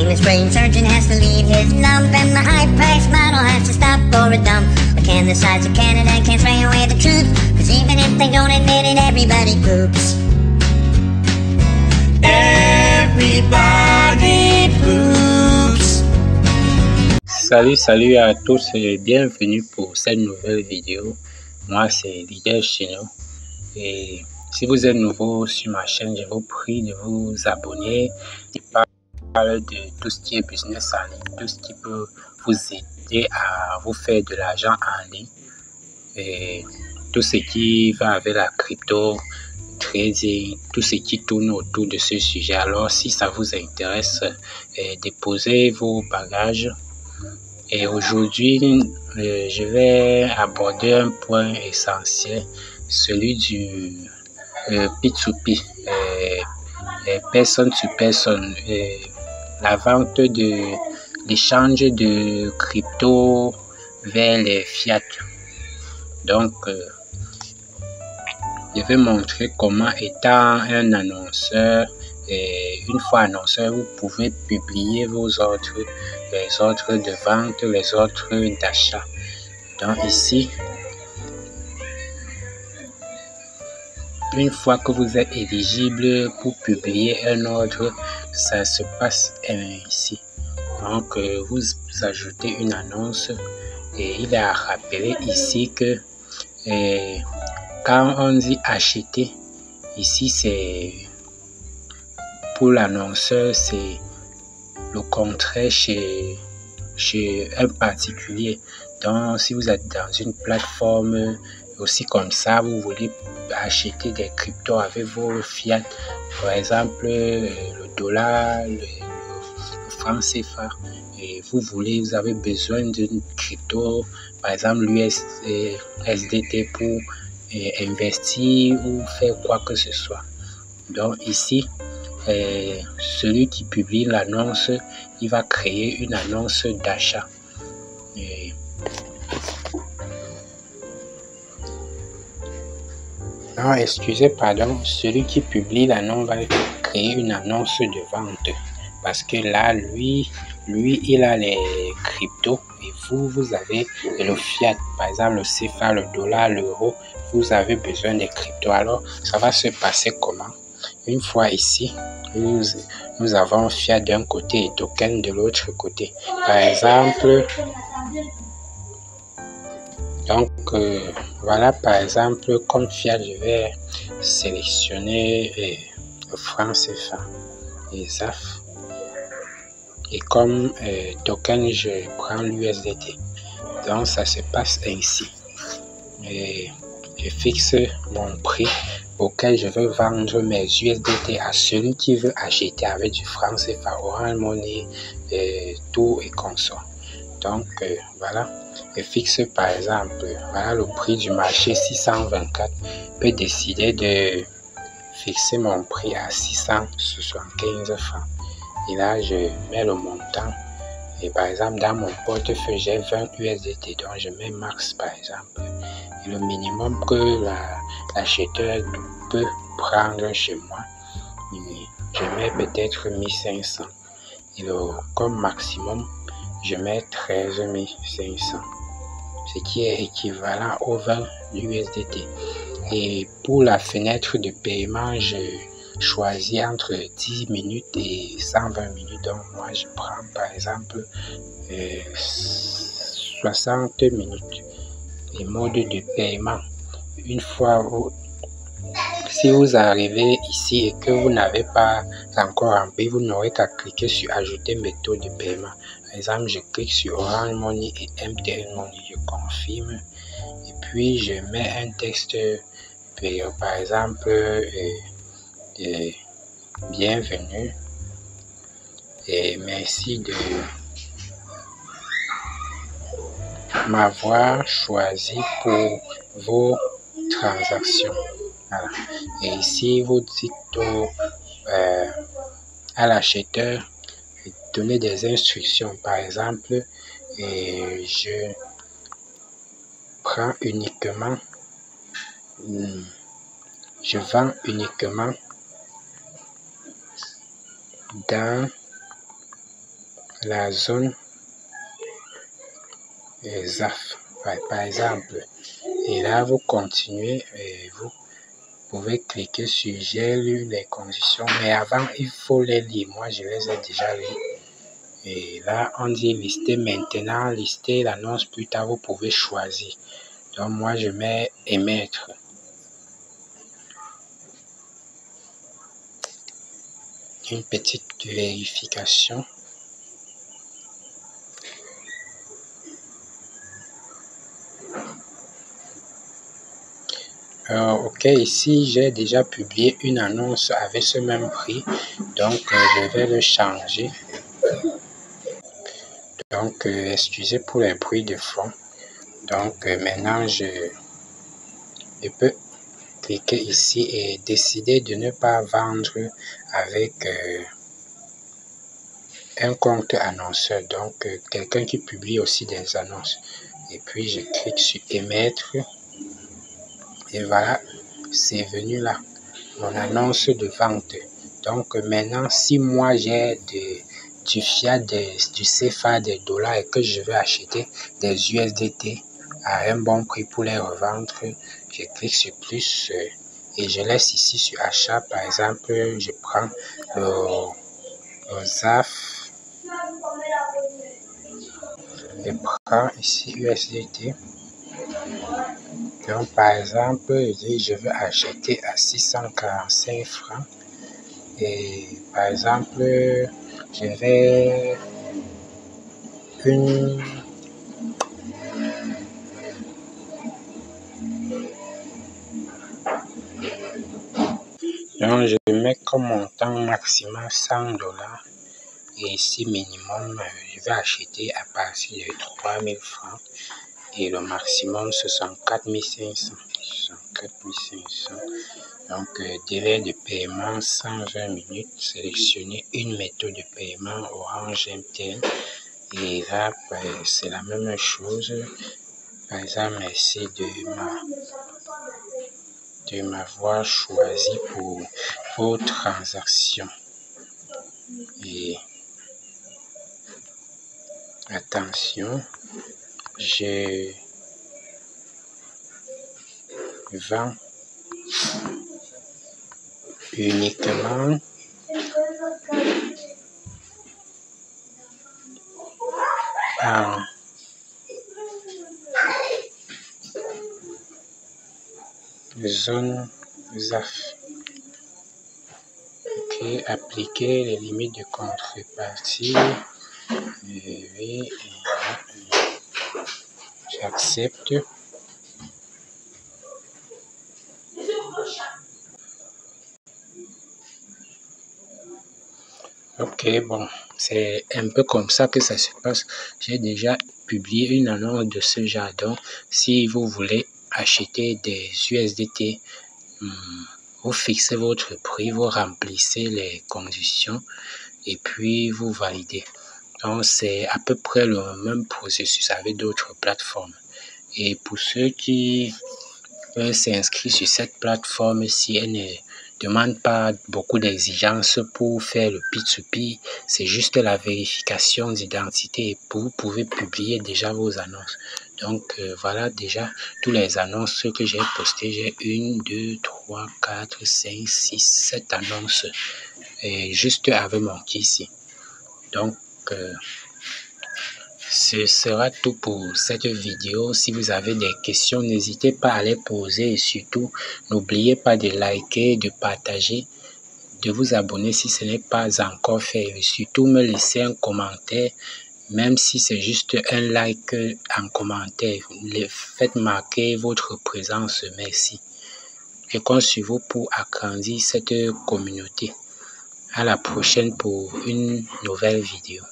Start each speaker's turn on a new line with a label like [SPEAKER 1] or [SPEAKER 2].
[SPEAKER 1] the brain surgeon has to leave his lump, and the high-priced model has to stop for a dump. But can the sides of Canada can't spray away the truth, cause even if they don't admit it, everybody poops. Everybody poops.
[SPEAKER 2] Salut à tous et bienvenue pour cette nouvelle vidéo. Moi c'est Leader Chino et si vous êtes nouveau sur ma chaîne, je vous prie de vous abonner. Je parle de tout ce qui est business en ligne, tout ce qui peut vous aider à vous faire de l'argent en ligne et tout ce qui va avec la crypto, trading, tout ce qui tourne autour de ce sujet. Alors si ça vous intéresse, déposez vos bagages. Et aujourd'hui, je vais aborder un point essentiel, celui du P2P, personne to personne, la vente de l'échange de crypto vers les fiat. Donc, je vais montrer comment, étant un annonceur, une fois annonceur, vous pouvez publier vos ordres, les ordres de vente, les ordres d'achat. Donc ici, une fois que vous êtes éligible pour publier un ordre, ça se passe ici. Donc vous ajoutez une annonce et il est à rappeler ici que quand on dit acheter, ici c'est pour l'annonceur, c'est le contraire chez un particulier. Donc si vous êtes dans une plateforme aussi comme ça, vous voulez acheter des cryptos avec vos fiat, par exemple le dollar, le franc CFA, et vous avez besoin d'une crypto, par exemple l'USDT pour investir ou faire quoi que ce soit. Donc ici, celui qui publie l'annonce, il va créer une annonce d'achat. Non, excusez, pardon, celui qui publie l'annonce va créer une annonce de vente. Parce que là, lui, il a les cryptos et vous avez le fiat, par exemple le CFA, le dollar, l'euro, vous avez besoin des cryptos. Alors, ça va se passer comment? Une fois ici, nous avons fiat d'un côté et token de l'autre côté. Par exemple, donc voilà, par exemple, comme fiat, je vais sélectionner le franc CFA et ZAF. Et comme token, je prends l'USDT. Donc ça se passe ainsi. Et je fixe mon prix auquel je veux vendre mes USDT à celui qui veut acheter avec du franc CFA, Orange Money, tout et consort. Donc voilà, je fixe par exemple, voilà le prix du marché 624. Je peux décider de fixer mon prix à 675 francs. Et là, je mets le montant. Et par exemple, dans mon portefeuille, j'ai 20 USDT. Donc, je mets max par exemple. Et le minimum que l'acheteur peut prendre chez moi, je mets peut-être 1500. Et comme maximum, je mets 13 500. Ce qui est équivalent aux 20 USDT. Et pour la fenêtre de paiement, je choisis entre 10 minutes et 120 minutes. Donc moi je prends par exemple 60 minutes. Et mode de paiement, une fois si vous arrivez ici et que vous n'avez pas encore rempli, vous n'aurez qu'à cliquer sur ajouter méthode de paiement. Par exemple, je clique sur Orange Money et MTN Money, je confirme et puis je mets un texte par exemple bienvenue et merci de m'avoir choisi pour vos transactions. Voilà. Et ici vous dites à l'acheteur, donner des instructions. Par exemple, je prends uniquement, je vends uniquement dans la zone ZAF, par exemple. Et là, vous continuez et vous pouvez cliquer sur j'ai lu les conditions, mais avant, il faut les lire. Moi, je les ai déjà lues. Et là, on dit lister maintenant, lister l'annonce plus tard, vous pouvez choisir. Donc, moi, je mets émettre. Une petite vérification. Ok, ici j'ai déjà publié une annonce avec ce même prix, donc je vais le changer. Donc excusez pour les bruits de fond. Donc maintenant je peux cliquer ici et décider de ne pas vendre avec un compte annonceur, donc quelqu'un qui publie aussi des annonces. Et puis je clique sur émettre et voilà, c'est venu là, mon annonce de vente. Donc maintenant, si moi j'ai du fiat, du CFA, des dollars et que je veux acheter des USDT à un bon prix pour les revendre, je clique sur plus et je laisse ici sur achat. Par exemple, je prends le ZAF. Je prends ici USDT. Donc, par exemple, je veux acheter à 645 francs. Et par exemple, je vais donc je mets comme montant maximal 100 $. Et ici, minimum, je vais acheter à partir de 3000 francs. Et le maximum, ce sont 4500. Donc, délai de paiement 120 minutes. Sélectionner une méthode de paiement Orange MTN. Et là, c'est la même chose. Par exemple, merci de m'avoir choisi pour vos transactions. Et attention, je vends uniquement en zone ZAF. Ok, appliquer les limites de contrepartie. Oui, j'accepte. Ok, bon, c'est un peu comme ça que ça se passe. J'ai déjà publié une annonce de ce genre. Donc, si vous voulez acheter des USDT, vous fixez votre prix, vous remplissez les conditions et puis vous validez. Donc, c'est à peu près le même processus avec d'autres plateformes. Et pour ceux qui veulent s'inscrire sur cette plateforme, si elle ne demande pas beaucoup d'exigences pour faire le P2P, c'est juste la vérification d'identité et vous pouvez publier déjà vos annonces. Donc voilà déjà tous les annonces que j'ai postées. J'ai 1, 2, 3, 4, 5, 6, 7 annonces et juste avec mon key ici. Donc ce sera tout pour cette vidéo. Si vous avez des questions, n'hésitez pas à les poser et surtout, n'oubliez pas de liker, de partager, de vous abonner si ce n'est pas encore fait. Et surtout, me laisser un commentaire, même si c'est juste un like en commentaire. Faites marquer votre présence. Merci. Je compte sur vous pour agrandir cette communauté. À la prochaine pour une nouvelle vidéo.